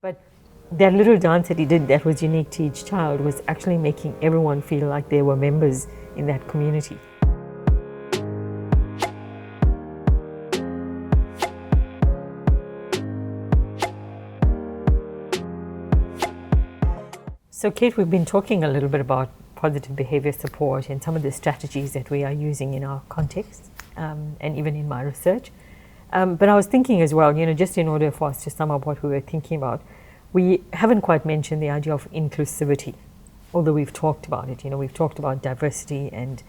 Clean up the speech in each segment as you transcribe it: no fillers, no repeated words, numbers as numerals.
But that little dance that he did that was unique to each child was actually making everyone feel like they were members in that community. So Kate, we've been talking a little bit about positive behavior support and some of the strategies that we are using in our context and even in my research. But I was thinking as well, just in order for us to sum up what we were thinking about, we haven't quite mentioned the idea of inclusivity, although we've talked about it. We've talked about diversity and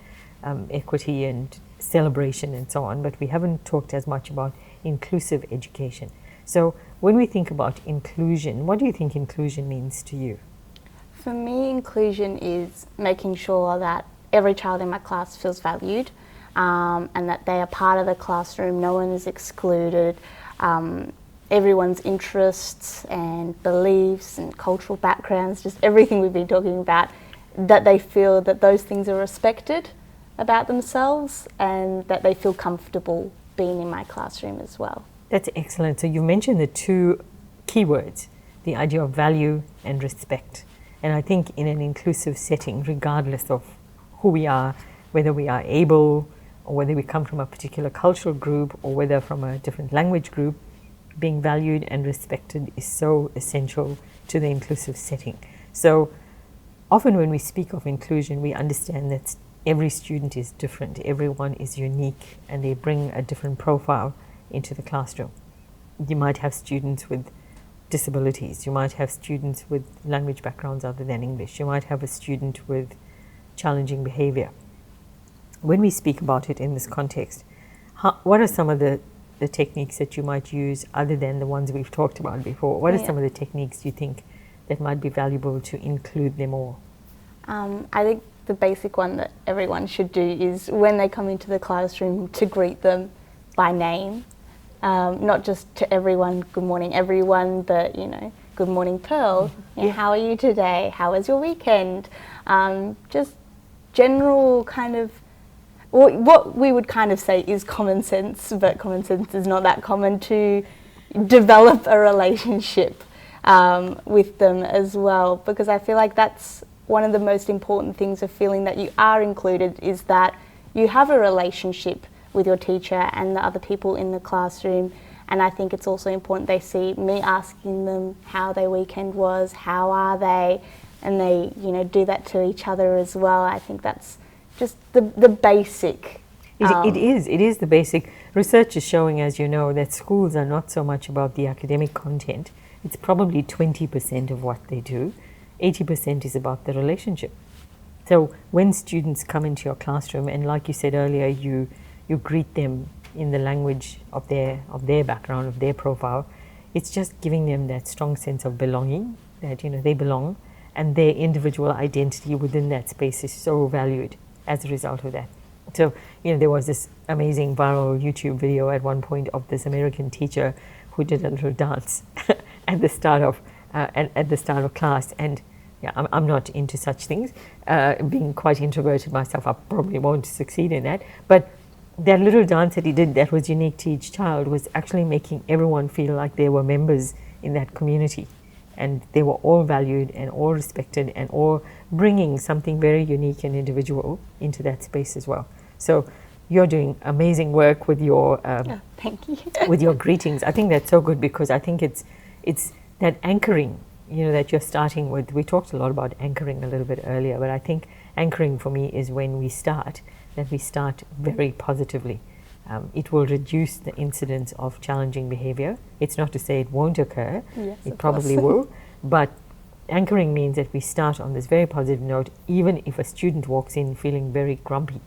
equity and celebration and so on, but we haven't talked as much about inclusive education. So when we think about inclusion, what do you think inclusion means to you? For me, inclusion is making sure that every child in my class feels valued and that they are part of the classroom, no one is excluded, everyone's interests and beliefs and cultural backgrounds, just everything we've been talking about, that they feel that those things are respected about themselves and that they feel comfortable being in my classroom as well. That's excellent. So you mentioned the two keywords, the idea of value and respect. And I think in an inclusive setting, regardless of who we are, whether we are able or whether we come from a particular cultural group or whether from a different language group, being valued and respected is so essential to the inclusive setting. So often when we speak of inclusion, we understand that every student is different, everyone is unique, and they bring a different profile into the classroom. You might have students with disabilities, you might have students with language backgrounds other than English, you might have a student with challenging behavior. When we speak about it in this context, what are some of the techniques that you might use other than the ones we've talked about before? What are some of the techniques you think that might be valuable to include them all? I think the basic one that everyone should do is when they come into the classroom to greet them by name. Not just to everyone, good morning everyone, but good morning Pearl, how are you today, how was your weekend? Just general kind of, what we would kind of say is common sense, but common sense is not that common, to develop a relationship with them as well, because I feel like that's one of the most important things of feeling that you are included, is that you have a relationship with your teacher and the other people in the classroom. And I think it's also important they see me asking them how their weekend was, how are they, and they do that to each other as well. I think that's just the basic. It is the basic. Research is showing, as you know, that schools are not so much about the academic content. It's probably 20% of what they do. 80% is about the relationship. So when students come into your classroom, and like you said earlier, you greet them in the language of their background, of their profile, it's just giving them that strong sense of belonging, that they belong, and their individual identity within that space is so valued as a result of that. So there was this amazing viral YouTube video at one point of this American teacher who did a little dance at the start of class, and I'm not into such things. Being quite introverted myself, I probably won't succeed in that, but that little dance that he did that was unique to each child was actually making everyone feel like they were members in that community, and they were all valued and all respected and all bringing something very unique and individual into that space as well. So you're doing amazing work with your thank you. with your greetings. I think that's so good, because I think it's that anchoring that you're starting with. We talked a lot about anchoring a little bit earlier, but I think anchoring for me is when we start very positively. It will reduce the incidence of challenging behavior. It's not to say it won't occur. Yes, it probably will, but anchoring means that we start on this very positive note, even if a student walks in feeling very grumpy.